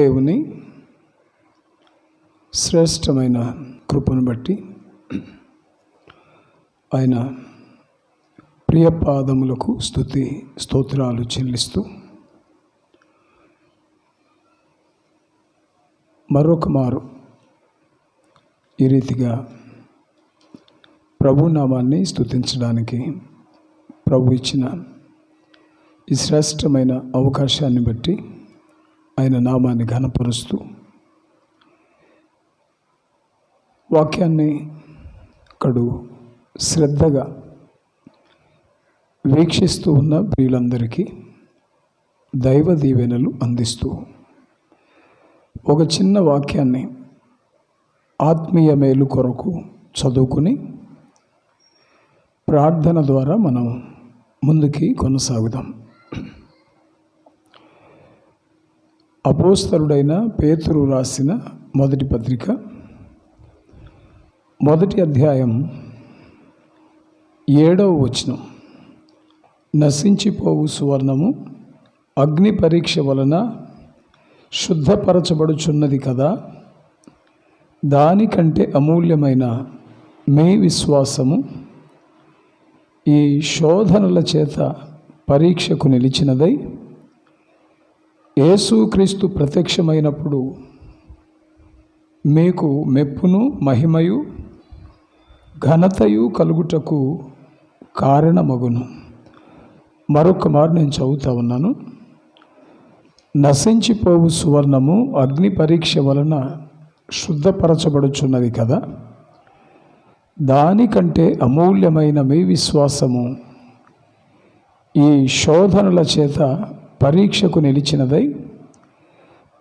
దేవుని శ్రేష్టమైన కృపను బట్టి ఆయన ప్రియపాదములకు స్తోత్రాలు చెల్లిస్తూ మరొక మారు ఈ రీతిగా ప్రభు నామాన్ని స్తుతించడానికి ప్రభు ఇచ్చిన ఈ శ్రేష్టమైన అవకాశాన్ని బట్టి ఆయన నామాన్ని ఘనపరుస్తూ వాక్యాన్ని కడు శ్రద్ధగా వీక్షిస్తూ ఉన్న ప్రియులందరికీ దైవ దీవెనలు అందిస్తూ ఒక చిన్న వాక్యాన్ని ఆత్మీయ మేలు కొరకు చదువుకుని ప్రార్థన ద్వారా మనం ముందుకి కొనసాగుదాం. అపోస్తలుడైన పేతురు రాసిన మొదటి పత్రిక 1వ అధ్యాయం 7వ వచనం. నశించిపోవు సువర్ణము అగ్ని పరీక్ష వలన శుద్ధపరచబడుచున్నది కదా, దానికంటే అమూల్యమైన మీ విశ్వాసము ఈ శోధనల చేత పరీక్షకు నిలిచినదై యేసుక్రీస్తు ప్రత్యక్షమైనప్పుడు మీకు మెప్పును మహిమయు ఘనతయు కలుగుటకు కారణమగును. మరొక మారు నేను చదువుతా ఉన్నాను. నశించిపోవు సువర్ణము అగ్ని పరీక్ష వలన శుద్ధపరచబడుచున్నది కదా, దానికంటే అమూల్యమైన మీ విశ్వాసము ఈ శోధనల చేత పరీక్షకు నిలిచినదై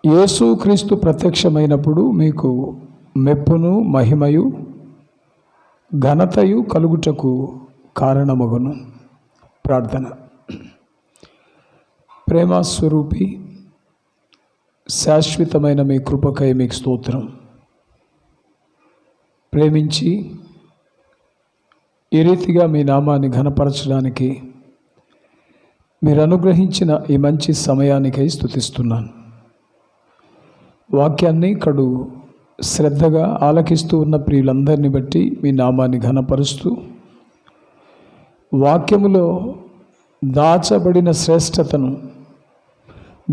యేసుక్రీస్తు ప్రత్యక్షమైనప్పుడు మీకు మెప్పును మహిమయు ఘనతయు కలుగుటకు కారణమగును. ప్రార్థన. ప్రేమస్వరూపి శాశ్వతమైన మీ కృపకై మీకు స్తోత్రం. ప్రేమించి ఈ రీతిగా మీ నామాన్ని ఘనపరచడానికి మీరు అనుగ్రహించిన ఈ మంచి సమయానికై స్తుతిస్తున్నాను. వాక్యాన్ని కడు శ్రద్ధగా ఆలకిస్తూ ఉన్న ప్రియులందరినీ బట్టి మీ నామాన్ని ఘనపరుస్తూ వాక్యములో దాచబడిన శ్రేష్టతను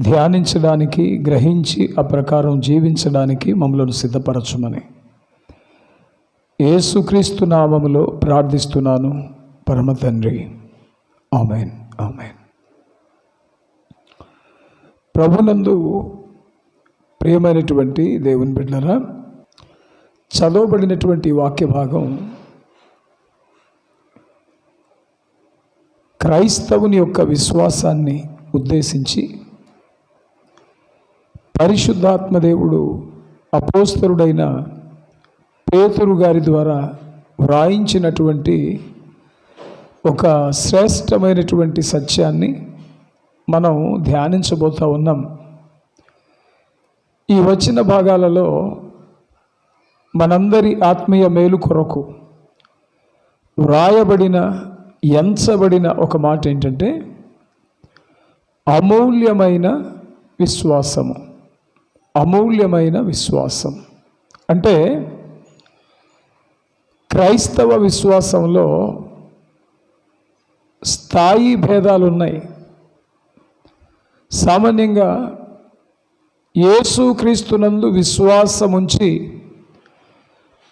ధ్యానించడానికి, గ్రహించి ఆ ప్రకారం జీవించడానికి మమ్మలను సిద్ధపరచుమని యేసుక్రీస్తు నామములో ప్రార్థిస్తున్నాను పరమ తండ్రి. ఆమేన్, ఆమేన్. ప్రభునందు ప్రియమైనటువంటి దేవుని బిడ్డలారా, చదవబడినటువంటి వాక్య భాగం క్రైస్తవుని యొక్క విశ్వాసాన్ని ఉద్దేశించి పరిశుద్ధాత్మ దేవుడు అపోస్తలుడైన పేతురు గారి ద్వారా వ్రాయించినటువంటి ఒక శ్రేష్టమైనటువంటి సత్యాన్ని మనం ధ్యానించబోతూ ఉన్నాం. ఈ వచ్చిన భాగాలలో మనందరి ఆత్మీయ మేలు కొరకు వ్రాయబడిన, ఎంచబడిన ఒక మాట ఏంటంటే అమూల్యమైన విశ్వాసము. అమూల్యమైన విశ్వాసం అంటే క్రైస్తవ విశ్వాసంలో స్థాయి భేదాలు ఉన్నాయి. సామాన్యంగా యేసుక్రీస్తునందు విశ్వాసముంచి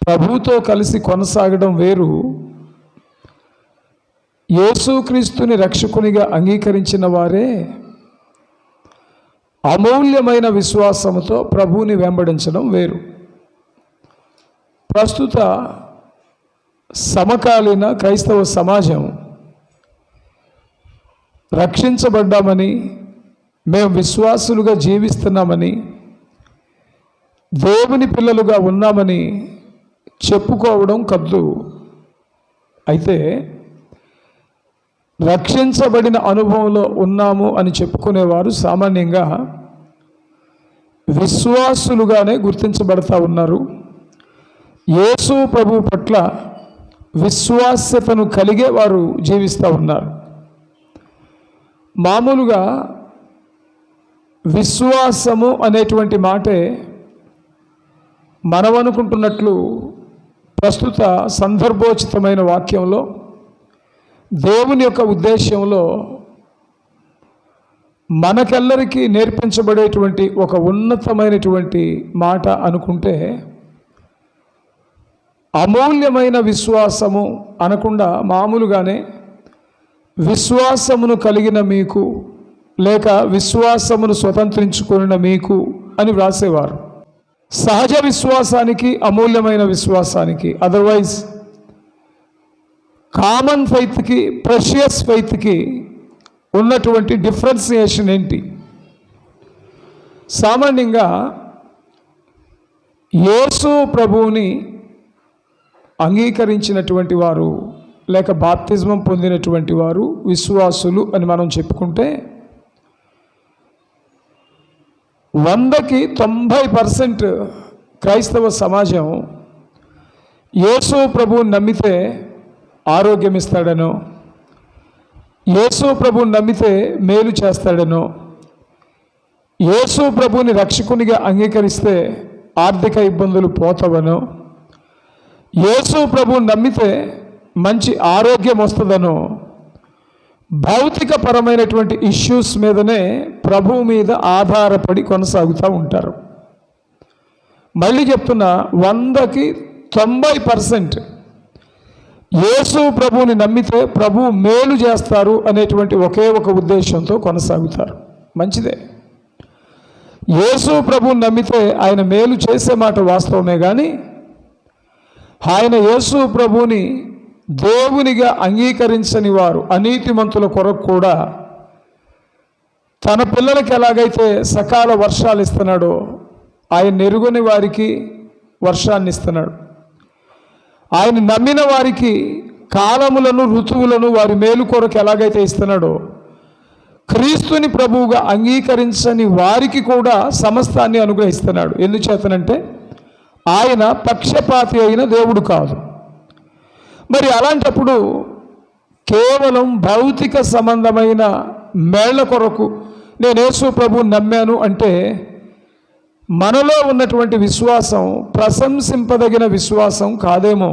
ప్రభుతో కలిసి కొనసాగడం వేరు, యేసుక్రీస్తుని రక్షకునిగా అంగీకరించిన వారే అమూల్యమైన విశ్వాసముతో ప్రభువుని వెంబడించడం వేరు. ప్రస్తుత సమకాలీన క్రైస్తవ సమాజం రక్షించబడ్డామని, మేము విశ్వాసులుగా జీవిస్తున్నామని, దేవుని పిల్లలుగా ఉన్నామని చెప్పుకోవడం కద్దు. అయితే రక్షించబడిన అనుభవంలో ఉన్నాము అని చెప్పుకునేవారు సామాన్యంగా విశ్వాసులుగానే గుర్తించబడతా ఉన్నారు. యేసు ప్రభు పట్ల విశ్వాస్యతను కలిగే వారు జీవిస్తూ ఉన్నారు. మామూలుగా విశ్వాసము అనేటువంటి మాటే మనం అనుకుంటున్నట్లు ప్రస్తుత సందర్భోచితమైన వాక్యంలో దేవుని యొక్క ఉద్దేశంలో మనకెల్లరికీ నేర్పించబడేటువంటి ఒక ఉన్నతమైనటువంటి మాట అనుకుంటే, అమూల్యమైన విశ్వాసము అనకుండా మామూలుగానే విశ్వాసమును కలిగిన మీకు లేక విశ్వాసమును స్వతంత్రించుకున్న మీకు అని వ్రాసేవారు. సహజ విశ్వాసానికి అమూల్యమైన విశ్వాసానికి, అదర్వైజ్ కామన్ ఫెయిత్కి ప్రెషియస్ ఫెయిత్కి ఉన్నటువంటి డిఫరెన్సియేషన్ ఏంటి? సామాన్యంగా యేసు ప్రభువుని అంగీకరించినటువంటి వారు లేక బాప్తిజమం పొందినటువంటి వారు విశ్వాసులు అని మనం చెప్పుకుంటే 100కి 90% క్రైస్తవ సమాజం యేసు ప్రభువుని నమ్మితే ఆరోగ్యం ఇస్తాడనో, యేసు ప్రభువుని నమ్మితే మేలు చేస్తాడనో, యేసు ప్రభువుని రక్షకునిగా అంగీకరిస్తే ఆర్థిక ఇబ్బందులు పోతావనో, యేసు ప్రభువుని నమ్మితే మంచి ఆరోగ్యం వస్తుందనో, భౌతిక పరమైనటువంటి ఇష్యూస్ మీదనే ప్రభువు మీద ఆధారపడి కొనసాగుతూ ఉంటారు. మళ్ళీ చెప్తున్నా, 100కి 90% యేసు ప్రభువుని నమ్మితే ప్రభువు మేలు చేస్తారు అనేటువంటి ఒకే ఒక ఉద్దేశంతో కొనసాగుతారు. మంచిదే, యేసు ప్రభువుని నమ్మితే ఆయన మేలు చేసే మాట వాస్తవమే, కానీ ఆయన యేసు ప్రభువుని దేవునిగా అంగీకరించని వారు అనీతిమంతుల కొరకు కూడా తన పిల్లలకి ఎలాగైతే సకాల వర్షాలు ఇస్తున్నాడో ఆయన ఎరుగని వారికి వర్షాన్ని ఇస్తున్నాడు. ఆయన నమ్మిన వారికి కాలములను ఋతువులను వారి మేలు కొరకు ఎలాగైతే ఇస్తున్నాడో, క్రీస్తుని ప్రభువుగా అంగీకరించని వారికి కూడా సమస్తాన్ని అనుగ్రహిస్తున్నాడు. ఎందుచేతనంటే ఆయన పక్షపాతి అయిన దేవుడు కాదు. మరి అలాంటప్పుడు కేవలం భౌతిక సంబంధమైన మేళ్ల కొరకు నేను యేసు ప్రభువుని నమ్మాను అంటే మనలో ఉన్నటువంటి విశ్వాసం ప్రశంసింపదగిన విశ్వాసం కాదేమో.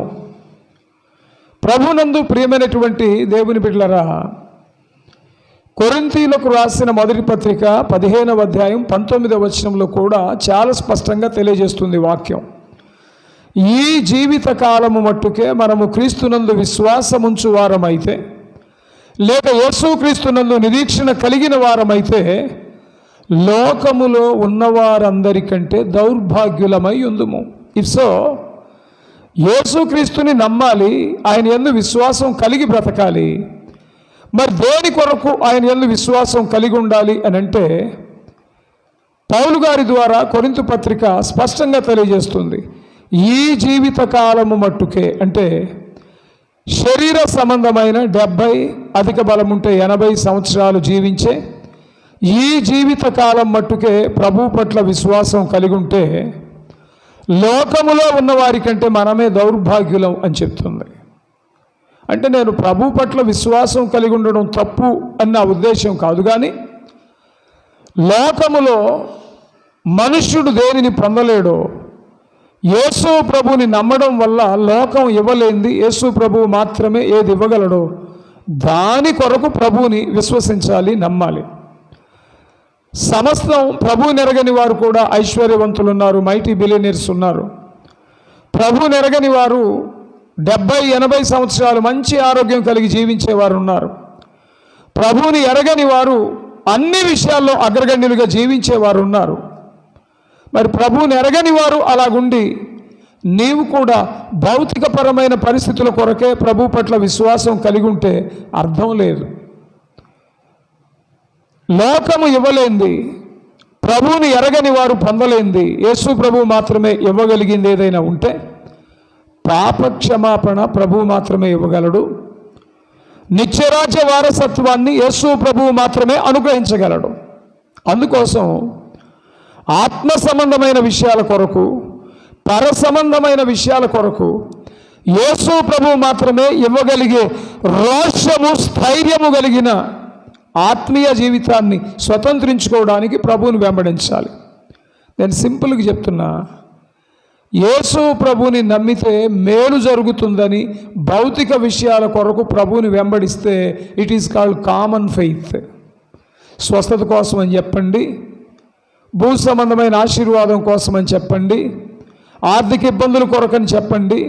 ప్రభునందు ప్రియమైనటువంటి దేవుని బిడ్డలారా, కొరింథీయులకు రాసిన మొదటి పత్రిక 15వ అధ్యాయం 19వ వచనంలో కూడా చాలా స్పష్టంగా తెలియజేస్తుంది వాక్యం. ఈ జీవిత కాలము మట్టుకే మనము క్రీస్తునందు విశ్వాసముంచు వారమైతే లేక యేసుక్రీస్తునందు నిరీక్షణ కలిగిన వారమైతే లోకములో ఉన్నవారందరికంటే దౌర్భాగ్యులమై ఉందుము. ఇఫ్ సో, యేసుక్రీస్తుని నమ్మాలి, ఆయన యందు విశ్వాసం కలిగి బ్రతకాలి. మరి దేని కొరకు ఆయన యందు విశ్వాసం కలిగి ఉండాలి అని అంటే పౌలు గారి ద్వారా కొరింథు పత్రిక స్పష్టంగా తెలియజేస్తుంది. ఈ జీవిత కాలము మట్టుకే అంటే శరీర సంబంధమైన 70, అధిక బలం ఉంటే 80 సంవత్సరాలు జీవించే ఈ జీవిత కాలం మట్టుకే ప్రభు పట్ల విశ్వాసం కలిగి ఉంటే లోకములో ఉన్నవారి కంటే మనమే దౌర్భాగ్యులం అని చెప్తుంది. అంటే నేను ప్రభు పట్ల విశ్వాసం కలిగి ఉండడం తప్పు అన్న ఉద్దేశం కాదు, కానీ లోకములో మనుష్యుడు దేనిని పొందలేడో యేసు ప్రభువుని నమ్మడం వల్ల లోకం ఇవ్వలేంది యేసు ప్రభువు మాత్రమే ఏది ఇవ్వగలడో దాని కొరకు ప్రభువుని విశ్వసించాలి, నమ్మాలి. సమస్తం ప్రభువుని ఎరగని వారు కూడా ఐశ్వర్యవంతులు ఉన్నారు, మైటీ బిలియనీర్స్ ఉన్నారు. ప్రభువుని ఎరగని వారు 70-80 సంవత్సరాలు మంచి ఆరోగ్యం కలిగి జీవించేవారు ఉన్నారు. ప్రభువుని ఎరగని వారు అన్ని విషయాల్లో అగ్రగణ్యులుగా జీవించేవారు ఉన్నారు. మరి ప్రభువుని ఎరగని వారు అలాగుండి నీవు కూడా భౌతికపరమైన పరిస్థితుల కొరకే ప్రభు పట్ల విశ్వాసం కలిగి ఉంటే అర్థం లేదు. లోకము ఇవ్వలేంది, ప్రభువుని ఎరగని వారు పొందలేంది యేసు ప్రభువు మాత్రమే ఇవ్వగలిగింది ఏదైనా ఉంటే పాపక్షమాపణ ప్రభువు మాత్రమే ఇవ్వగలడు. నిత్యరాజ్య వారసత్వాన్ని యేసు ప్రభువు మాత్రమే అనుగ్రహించగలడు. అందుకోసం ఆత్మ సంబంధమైన విషయాల కొరకు, పర సంబంధమైన విషయాల కొరకు యేసు ప్రభువు మాత్రమే ఇవ్వగలిగే రోషము, స్థైర్యము కలిగిన ఆత్మీయ జీవితాన్ని స్వతంత్రించుకోవడానికి ప్రభువుని వెంబడించాలి. నేను సింపుల్గా చెప్తున్నా, యేసు ప్రభువుని నమ్మితే మేలు జరుగుతుందని భౌతిక విషయాల కొరకు ప్రభువుని వెంబడిస్తే it is called common faith. స్వస్థత కోసం అని చెప్పండి, భూ సంబంధమైన ఆశీర్వాదం కోసం అని చెప్పండి, ఆర్థిక ఇబ్బందుల కొరకని చెప్పండి,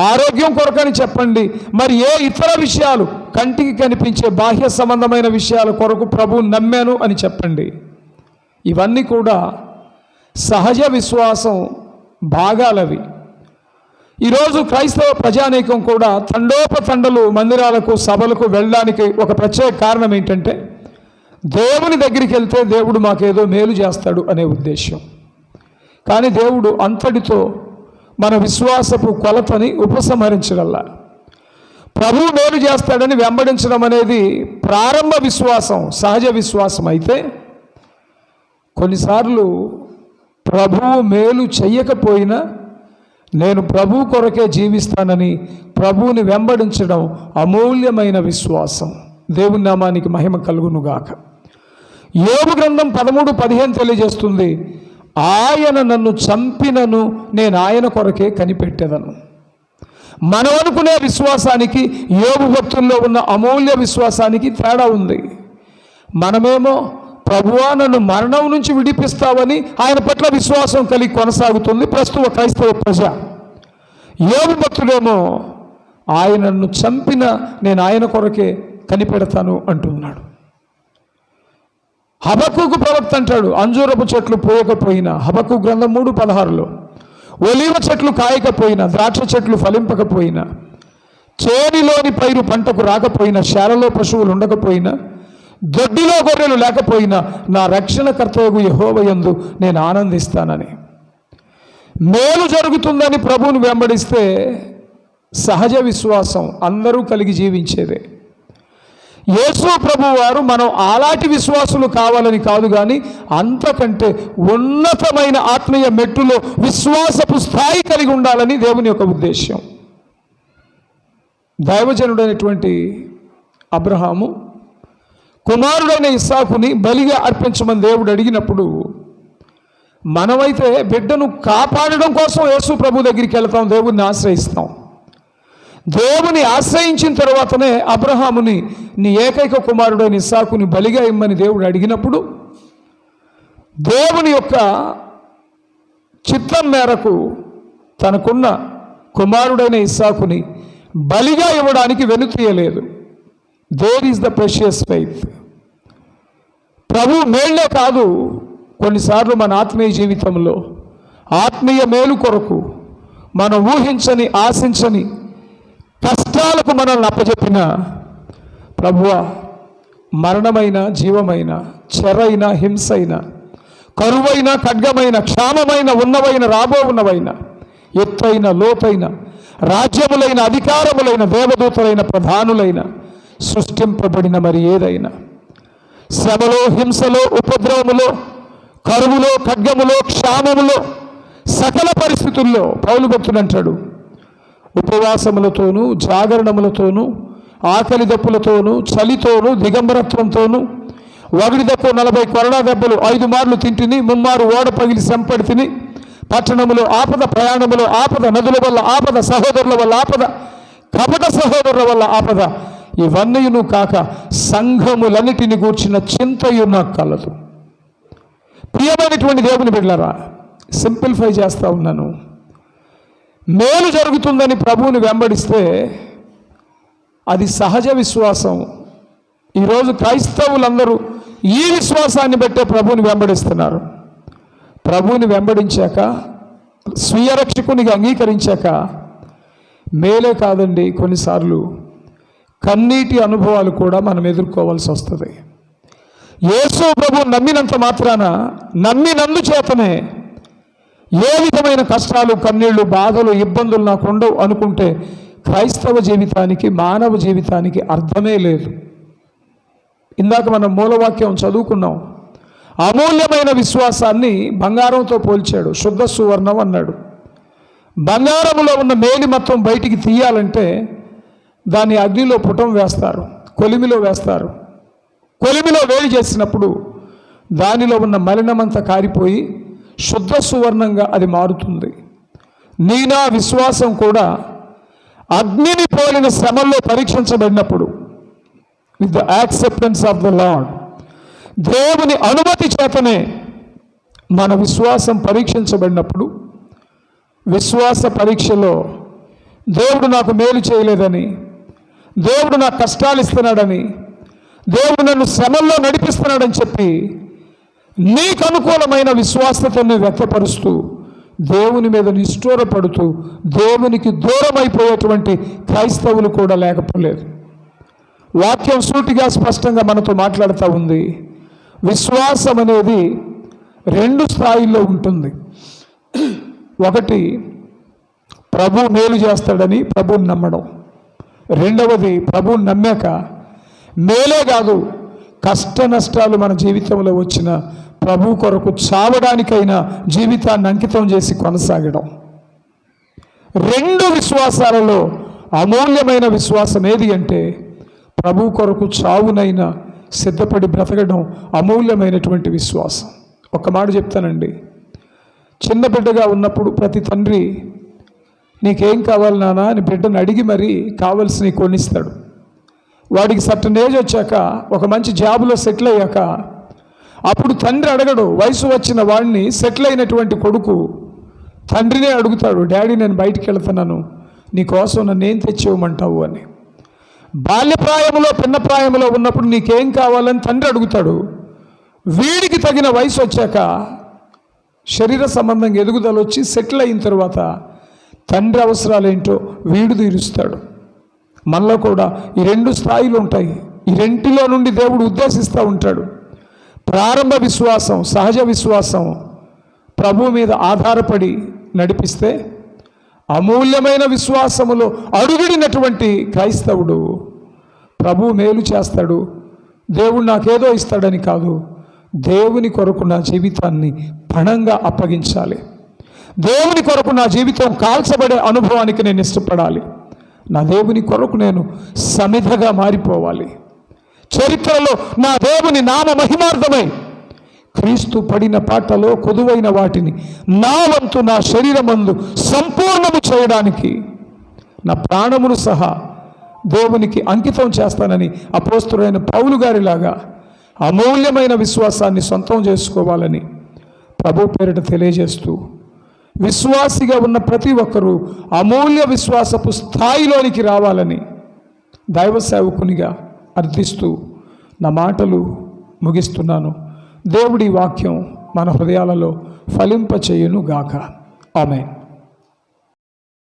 ఆరోగ్యం కొరకని చెప్పండి, మరి ఏ ఇతర విషయాలు కంటికి కనిపించే బాహ్య సంబంధమైన విషయాల కొరకు ప్రభువుని నమ్మాను అని చెప్పండి. ఇవన్నీ కూడా సహజ విశ్వాసం భాగాలవి. ఈరోజు క్రైస్తవ ప్రజానీకం కూడా తండోపతండలు మందిరాలకు సభలకు వెళ్ళడానికి ఒక ప్రత్యేక కారణం ఏంటంటే, దేవుని దగ్గరికి వెళ్తే దేవుడు మాకేదో మేలు చేస్తాడు అనే ఉద్దేశం. కానీ దేవుడు అంతటితో మన విశ్వాసపు కొలతని ఉపసంహరించగల. ప్రభువు మేలు చేస్తాడని వెంబడించడం అనేది ప్రారంభ విశ్వాసం, సహజ విశ్వాసం. అయితే కొన్నిసార్లు ప్రభువు మేలు చెయ్యకపోయినా నేను ప్రభు కొరకే జీవిస్తానని ప్రభువుని వెంబడించడం అమూల్యమైన విశ్వాసం. దేవుని నామానికి మహిమ కలుగునుగాక. యోబు గ్రంథం 13:15 తెలియజేస్తుంది, ఆయన నన్ను చంపినను నేను ఆయన కొరకే కనిపెట్టేదను. మనం అనుకునే విశ్వాసానికి యోబు భక్తుల్లో ఉన్న అమూల్య విశ్వాసానికి తేడా ఉంది. మనమేమో ప్రభువా నన్ను మరణం నుంచి విడిపిస్తావని ఆయన పట్ల విశ్వాసం కలిగి కొనసాగుతుంది ప్రస్తుత క్రైస్తవ ప్రజ. యోబు భక్తుడేమో ఆయన నన్ను చంపిన నేను ఆయన కొరకే కనిపెడతాను అంటున్నాడు. హబక్కూకు ప్రవక్త అంటాడు, అంజూరపు చెట్లు పోయకపోయినా, హబక్కూకు గ్రంథం 3:16లో, ఒలీవ చెట్లు కాయకపోయినా, ద్రాక్ష చెట్లు ఫలింపకపోయినా, చేనిలోని పైరు పంటకు రాకపోయినా, శాలలో పశువులు ఉండకపోయినా, దొడ్డిలో గొర్రెలు లేకపోయినా, నా రక్షణకర్తయగు యెహోవా యందు నేను ఆనందిస్తానని. మేలు జరుగుతుందని ప్రభువుని వెంబడిస్తే సహజ విశ్వాసం, అందరూ కలిగి జీవించేదే. యేసు ప్రభు వారు మనం అలాంటి విశ్వాసులు కావాలని కాదు, కానీ అంతకంటే ఉన్నతమైన ఆత్మీయ మెట్టులో విశ్వాసపు స్థాయి కలిగి ఉండాలని దేవుని యొక్క ఉద్దేశం. దైవజనుడైనటువంటి అబ్రహాము కుమారుడైన ఇస్సాకుని బలిగా అర్పించమని దేవుడు అడిగినప్పుడు, మనమైతే బిడ్డను కాపాడడం కోసం యేసు ప్రభు దగ్గరికి వెళ్తాం, దేవుడిని ఆశ్రయిస్తాం. దేవుని ఆశ్రయించిన తర్వాతనే అబ్రహాముని నీ ఏకైక కుమారుడైన ఇస్సాకుని బలిగా ఇమ్మని దేవుడు అడిగినప్పుడు, దేవుని యొక్క చిత్తం మేరకు తనకున్న కుమారుడైన ఇస్సాకుని బలిగా ఇవ్వడానికి వెనుతీయలేదు. There is the precious faith. ప్రభు మేళ్లే కాదు, కొన్నిసార్లు మన ఆత్మీయ జీవితంలో ఆత్మీయ మేలు కొరకు మనం ఊహించని ఆశించని కష్టాలకు మనల్ని అప్పచెప్పిన ప్రభువా, మరణమైన జీవమైన, చెరైన హింసైన, కరువైన ఖడ్గమైన, క్షామమైన, ఉన్నవైన రాబో ఉన్నవైన, ఎత్తైన లోతైన, రాజ్యములైన, అధికారములైన, దేవదూతలైన, ప్రధానులైన, సృష్టింపబడిన మరి ఏదైనా శ్రమలో, హింసలో, ఉపద్రవములో, కరువులో, ఖడ్గములో, క్షామములో, సకల పరిస్థితుల్లో పౌలు భక్తుడు అంటాడు, ఉపవాసములతోనూ, జాగరణములతోనూ, ఆకలి దప్పులతోనూ, చలితోనూ, దిగంబరత్వంతోనూ, ఒకటి దప్పు 40 కొరడా దెబ్బలు 5 మార్లు తింటిని, 3 మారు ఓడ పగిలి సంపడి తిని, పట్టణములో ఆపద, ప్రయాణములో ఆపద, నదుల వల్ల ఆపద, సహోదరుల వల్ల ఆపద, కపట సహోదరుల వల్ల ఆపద, ఇవన్నీను కాక సంఘములన్నిటిని గూర్చిన చింతయు నాకు కలదు. ప్రియమైనటువంటి దేవుని బిడ్డలారా, సింప్లిఫై చేస్తూ ఉన్నాను. మేలు జరుగుతుందని ప్రభువుని వెంబడిస్తే అది సహజ విశ్వాసం. ఈరోజు క్రైస్తవులందరూ ఈ విశ్వాసాన్ని బట్టే ప్రభువుని వెంబడిస్తున్నారు. ప్రభువుని వెంబడించాక, స్వీయ రక్షకునిగా అంగీకరించాక మేలే కాదండి, కొన్నిసార్లు కన్నీటి అనుభవాలు కూడా మనం ఎదుర్కోవాల్సి వస్తుంది. యేసు ప్రభువు నమ్మినంత మాత్రాన, నమ్మినందు చేతనే ఏ విధమైన కష్టాలు, కన్నీళ్లు, బాధలు, ఇబ్బందులు నాకు ఉండవు అనుకుంటే క్రైస్తవ జీవితానికి, మానవ జీవితానికి అర్థమే లేదు. ఇందాక మనం మూలవాక్యం చదువుకున్నాం. అమూల్యమైన విశ్వాసాన్ని బంగారంతో పోల్చాడు. శుద్ధ సువర్ణం అన్నాడు. బంగారములో ఉన్న మేలి మొత్తం బయటికి తీయాలంటే దాన్ని అగ్నిలో పుటం వేస్తారు, కొలిమిలో వేస్తారు. కొలిమిలో వేడి చేసినప్పుడు దానిలో ఉన్న మలినమంతా కారిపోయి శుద్ధ సువర్ణంగా అది మారుతుంది. నా విశ్వాసం కూడా అగ్నిని పోలిన శ్రమల్లో పరీక్షించబడినప్పుడు with the acceptance of the Lord, దేవుని అనుమతి చేతనే మన విశ్వాసం పరీక్షించబడినప్పుడు, విశ్వాస పరీక్షలో దేవుడు నాకు మేలు చేయలేదని, దేవుడు నాకు కష్టాలు ఇస్తున్నాడని, దేవుడు నన్ను శ్రమల్లో నడిపిస్తున్నాడని చెప్పి నీకు అనుకూలమైన విశ్వాసతను వ్యక్తపరుస్తూ దేవుని మీద నిష్ఠూరపడుతూ దేవునికి దూరం అయిపోయేటువంటి క్రైస్తవులు కూడా లేకపోలేదు. వాక్యం సూటిగా స్పష్టంగా మనతో మాట్లాడుతూ ఉంది. విశ్వాసం అనేది 2 స్థాయిల్లో ఉంటుంది. ఒకటి, ప్రభు మేలు చేస్తాడని ప్రభువుని నమ్మడం. రెండవది, ప్రభువుని నమ్మాక మేలే కాదు, కష్ట నష్టాలు మన జీవితంలో వచ్చిన ప్రభు కొరకు చావడానికైనా జీవితాన్ని అంకితం చేసి కొనసాగడం. 2 విశ్వాసాలలో అమూల్యమైన విశ్వాసం ఏది అంటే ప్రభు కొరకు చావునైనా సిద్ధపడి బ్రతకడం అమూల్యమైనటువంటి విశ్వాసం. ఒక మాట చెప్తానండి, చిన్న బిడ్డగా ఉన్నప్పుడు ప్రతి తండ్రి నీకేం కావాలి నాన్న అని బిడ్డను అడిగి మరీ కావలసినవి కొనిస్తాడు. వాడికి సర్టన్ ఏజ్ వచ్చాక, ఒక మంచి జాబులో సెటిల్ అయ్యాక, అప్పుడు తండ్రి అడగడు. వయసు వచ్చిన వాడిని, సెటిల్ అయినటువంటి కొడుకు తండ్రినే అడుగుతాడు, డాడీ నేను బయటికి వెళ్తున్నాను, నీకోసం నన్ను ఏం తెచ్చివ్వమంటావు అని. బాల్యప్రాయంలో పిన్నప్రాయంలో ఉన్నప్పుడు నీకేం కావాలని తండ్రి అడుగుతాడు. వీడికి తగిన వయసు వచ్చాక, శరీర సంబంధంగా ఎదుగుదల వచ్చి సెటిల్ అయిన తర్వాత తండ్రి అవసరాలేంటో వీడు తీరుస్తాడు. మనలో కూడా ఈ 2 స్థాయిలు ఉంటాయి. ఈ రెంటిలో నుండి దేవుడు ఉద్దేశిస్తూ ఉంటాడు. ప్రారంభ విశ్వాసం, సహజ విశ్వాసం ప్రభు మీద ఆధారపడి నడిపిస్తే, అమూల్యమైన విశ్వాసములో అడుగుడినటువంటి క్రైస్తవుడు ప్రభు మేలు చేస్తాడు. దేవుడు నాకేదో ఇస్తాడని కాదు, దేవుని కొరకు నా జీవితాన్ని పణంగా అప్పగించాలి, దేవుని కొరకు నా జీవితం కాల్చబడే అనుభవానికి నేను ఇష్టపడాలి, నా దేవుని కొరకు నేను సమిధగా మారిపోవాలి, చరిత్రలో నా దేవుని నామ మహిమార్థమై క్రీస్తు పడిన పాటలో కొదువైన వాటిని నా వంతు నా శరీరమందు సంపూర్ణము చేయడానికి నా ప్రాణమును సహా దేవునికి అంకితం చేస్తానని అపోస్తలుడైన పౌలు గారిలాగా అమూల్యమైన విశ్వాసాన్ని సొంతం చేసుకోవాలని ప్రభు పేరిట తెలియజేస్తూ, విశ్వాసిగా ఉన్న ప్రతి ఒక్కరూ అమూల్య విశ్వాసపు స్థాయిలోనికి రావాలని దైవ సేవకునిగా అర్థిస్తూ నా మాటలు ముగిస్తున్నాను. దేవుడి వాక్యం మన హృదయాలలో ఫలింపచేయును గాక. ఆమేన్.